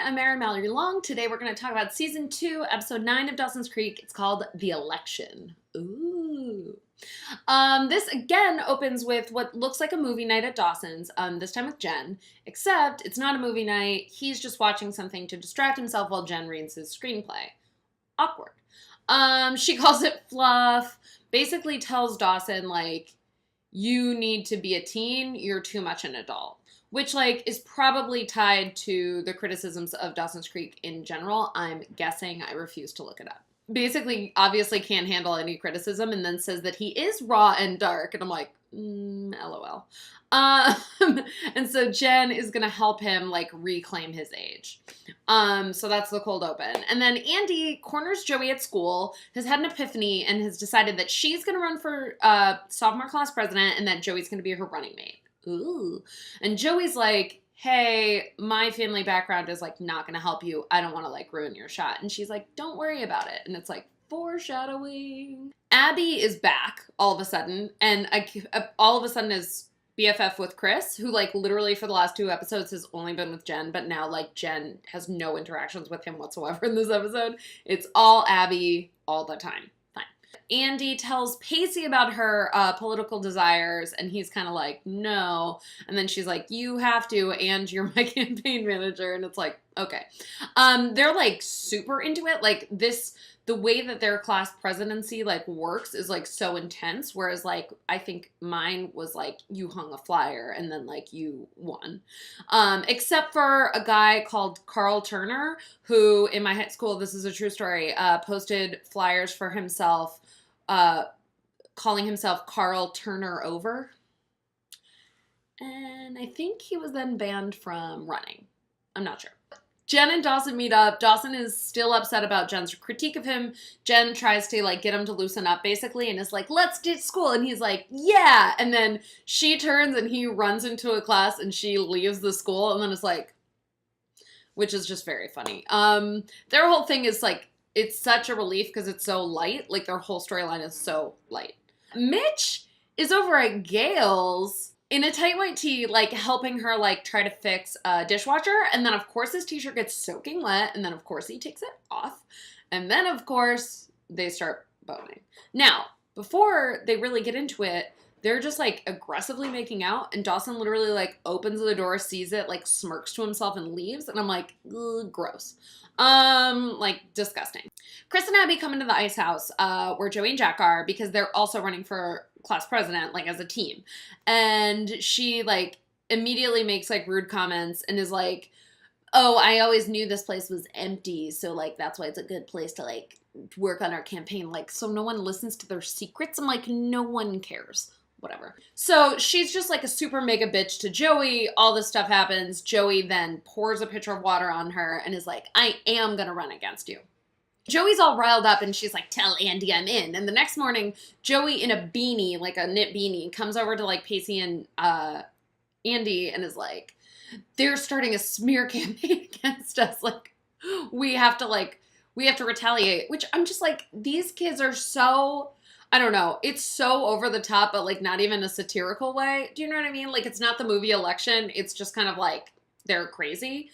I'm Erin Mallory Long. Today we're going to talk about Season 2, Episode 9 of Dawson's Creek. It's called The Election. Ooh. This again opens with what looks like a movie night at Dawson's, this time with Jen, except it's not a movie night. He's just watching something to distract himself while Jen reads his screenplay. Awkward. She calls it fluff, basically tells Dawson, like, you need to be a teen, you're too much an adult. Which, like, is probably tied to the criticisms of Dawson's Creek in general. I'm guessing. I refuse to look it up. Basically, obviously can't handle any criticism and then says that he is raw and dark. And I'm like, LOL. And so Jen is going to help him, like, reclaim his age. So that's the cold open. And then Andy corners Joey at school, has had an epiphany, and has decided that she's going to run for sophomore class president and that Joey's going to be her running mate. Ooh. And Joey's like, hey, my family background is, like, not going to help you. I don't want to, like, ruin your shot. And she's like, don't worry about it. And it's like, foreshadowing. Abby is back all of a sudden. And all of a sudden is BFF with Chris, who, like, literally for the last 2 episodes has only been with Jen. But now, like, Jen has no interactions with him whatsoever in this episode. It's all Abby all the time. Andy tells Pacey about her political desires, and he's kind of like, no. And then she's like, you have to, and you're my campaign manager. And it's like, okay. They're, like, super into it. Like, the way that their class presidency, like, works is, like, so intense. Whereas, like, I think mine was, like, you hung a flyer, and then, like, you won. Except for a guy called Carl Turner, who, in my high school, this is a true story, posted flyers for himself, calling himself Carl Turner Over. And I think he was then banned from running. I'm not sure. Jen and Dawson meet up. Dawson is still upset about Jen's critique of him. Jen tries to, like, get him to loosen up, basically, and is like, let's ditch school. And he's like, yeah. And then she turns and he runs into a class and she leaves the school. And then it's like, which is just very funny. Their whole thing is, like, it's such a relief because it's so light. Like, their whole storyline is so light. Mitch is over at Gail's in a tight white tee, like, helping her, like, try to fix a dishwasher. And then, of course, his t-shirt gets soaking wet. And then, of course, he takes it off. And then, of course, they start boning. Now, before they really get into it, they're just, like, aggressively making out. And Dawson literally, like, opens the door, sees it, like, smirks to himself and leaves. And I'm like, ugh, gross. Like, disgusting. Chris and Abby come into the ice house, where Joey and Jack are, because they're also running for class president, like, as a team. And she, like, immediately makes, like, rude comments and is like, oh, I always knew this place was empty, so, like, that's why it's a good place to, like, work on our campaign. Like, so no one listens to their secrets? I'm like, no one cares. Whatever. So she's just, like, a super mega bitch to Joey. All this stuff happens. Joey then pours a pitcher of water on her and is like, I am gonna run against you. Joey's all riled up and she's like, tell Andy I'm in. And the next morning, Joey in a beanie, like a knit beanie, comes over to, like, Pacey and Andy and is like, they're starting a smear campaign against us. Like, we have to retaliate. Which I'm just like, these kids are so, I don't know. It's so over the top, but, like, not even a satirical way. Do you know what I mean? Like, it's not the movie Election. It's just kind of like, they're crazy.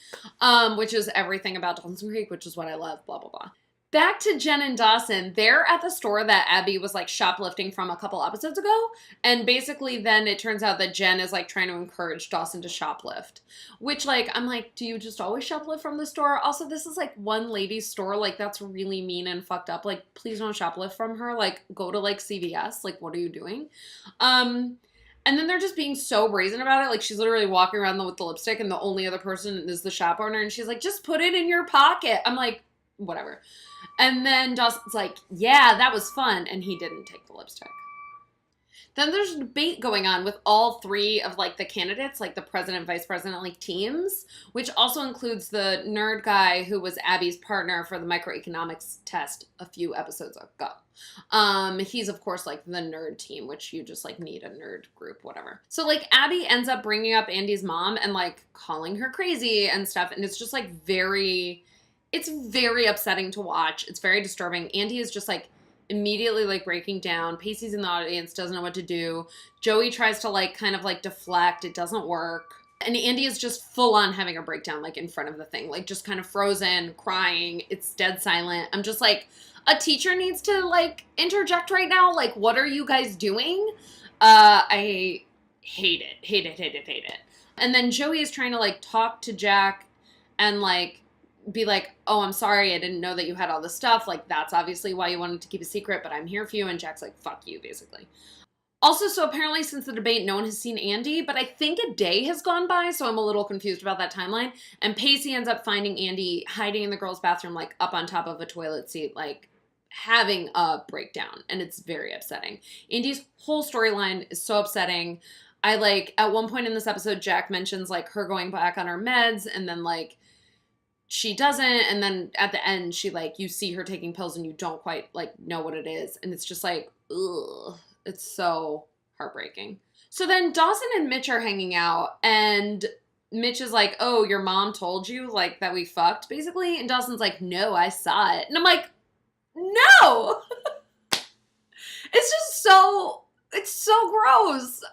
Which is everything about Dawson's Creek, which is what I love, blah, blah, blah. Back to Jen and Dawson. They're at the store that Abby was, like, shoplifting from a couple episodes ago. And basically then it turns out that Jen is, like, trying to encourage Dawson to shoplift. Which, like, I'm like, do you just always shoplift from the store? Also, this is, like, one lady's store. Like, that's really mean and fucked up. Like, please don't shoplift from her. Like, go to, like, CVS. Like, what are you doing? And then they're just being so brazen about it. Like, she's literally walking around with the lipstick and the only other person is the shop owner. And she's like, just put it in your pocket. I'm like, whatever. And then Dawson's like, yeah, that was fun. And he didn't take the lipstick. Then there's a debate going on with all 3 of, like, the candidates, like the president, vice president, like, teams, which also includes the nerd guy who was Abby's partner for the microeconomics test a few episodes ago. He's, of course, like, the nerd team, which you just, like, need a nerd group, whatever. So, like, Abby ends up bringing up Andy's mom and, like, calling her crazy and stuff. And it's just, like, it's very upsetting to watch. It's very disturbing. Andy is just, like, immediately, like, breaking down. Pacey's in the audience, doesn't know what to do. Joey tries to, like, kind of, like, deflect. It doesn't work. And Andy is just full on having a breakdown, like in front of the thing, like just kind of frozen, crying. It's dead silent. I'm just like, a teacher needs to like interject right now. Like, what are you guys doing? I hate it, hate it, hate it, hate it. And then Joey is trying to like talk to Jack and like be like, oh, I'm sorry, I didn't know that you had all this stuff. Like, that's obviously why you wanted to keep a secret, but I'm here for you. And Jack's like, fuck you, basically. Also, so apparently since the debate, no one has seen Andy, but I think a day has gone by, so I'm a little confused about that timeline. And Pacey ends up finding Andy hiding in the girls' bathroom, like up on top of a toilet seat, like having a breakdown. And it's very upsetting. Andy's whole storyline is so upsetting. I like, at one point in this episode, Jack mentions like her going back on her meds, and then like she doesn't, and then at the end she like, you see her taking pills and you don't quite like know what it is, and it's just like, ugh. It's so heartbreaking. So then Dawson and Mitch are hanging out, and Mitch is like, oh, your mom told you, like, that we fucked, basically? And Dawson's like, no, I saw it. And I'm like, no! It's just so, it's so gross.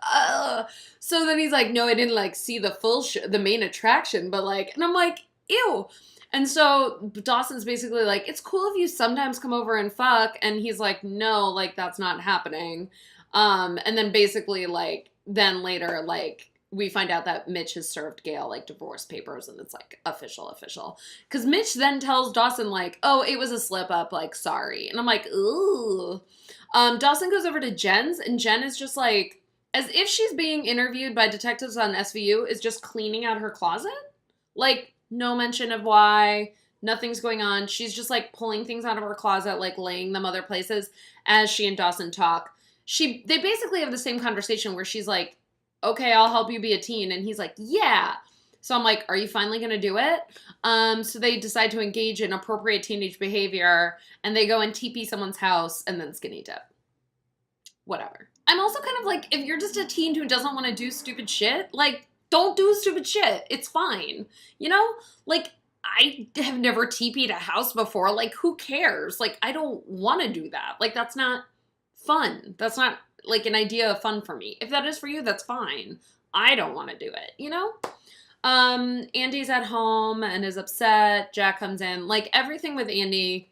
So then he's like, no, I didn't, like, see the full, the main attraction, but, like, and I'm like, ew. And so Dawson's basically like, it's cool if you sometimes come over and fuck. And he's like, no, like, that's not happening. And then basically, like, then later, like, we find out that Mitch has served Gail, like, divorce papers, and it's, like, official. Because Mitch then tells Dawson, like, oh, it was a slip-up, like, sorry. And I'm like, ooh. Dawson goes over to Jen's, and Jen is just, like, as if she's being interviewed by detectives on SVU, is just cleaning out her closet. Like, no mention of why, nothing's going on. She's just, like, pulling things out of her closet, like, laying them other places as she and Dawson talk. They basically have the same conversation where she's like, okay, I'll help you be a teen. And he's like, yeah. So I'm like, are you finally going to do it? So they decide to engage in appropriate teenage behavior, and they go and TP someone's house and then skinny dip. Whatever. I'm also kind of like, if you're just a teen who doesn't want to do stupid shit, like, don't do stupid shit. It's fine. You know? Like, I have never TP'd a house before. Like, who cares? Like, I don't want to do that. Like, that's not fun. That's not, like, an idea of fun for me. If that is for you, that's fine. I don't want to do it, you know? Andy's at home and is upset. Jack comes in. Like, everything with Andy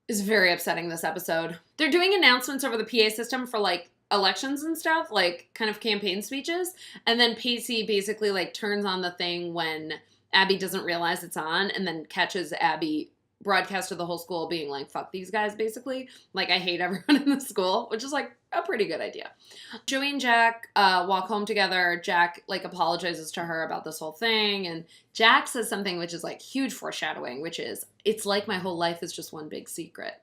is very upsetting this episode. They're doing announcements over the PA system for, like, elections and stuff, like kind of campaign speeches, and then Pacey basically like turns on the thing when Abby doesn't realize it's on, and then catches Abby broadcast to the whole school being like, fuck these guys, basically. Like, I hate everyone in the school, which is like a pretty good idea. Joey and Jack walk home together. Jack like apologizes to her about this whole thing, and Jack says something which is like huge foreshadowing, which is, it's like my whole life is just one big secret.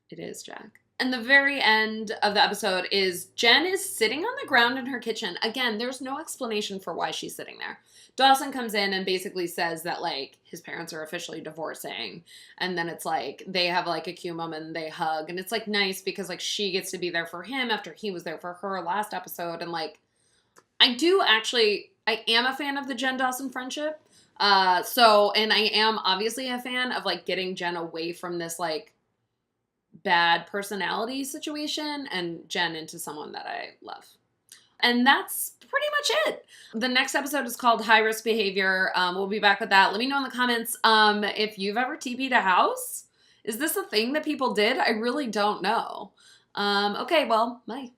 It is, Jack. And the very end of the episode is Jen is sitting on the ground in her kitchen. Again, there's no explanation for why she's sitting there. Dawson comes in and basically says that, like, his parents are officially divorcing. And then it's like, they have, like, a cute moment and they hug. And it's, like, nice because, like, she gets to be there for him after he was there for her last episode. And, like, I am a fan of the Jen Dawson friendship. And I am obviously a fan of, like, getting Jen away from this, like, bad personality situation and Jen into someone that I love. And that's pretty much it. The next episode is called High Risk Behavior. We'll be back with that. Let me know in the comments if you've ever TP'd a house. Is this a thing that people did? I really don't know. Okay, well, bye.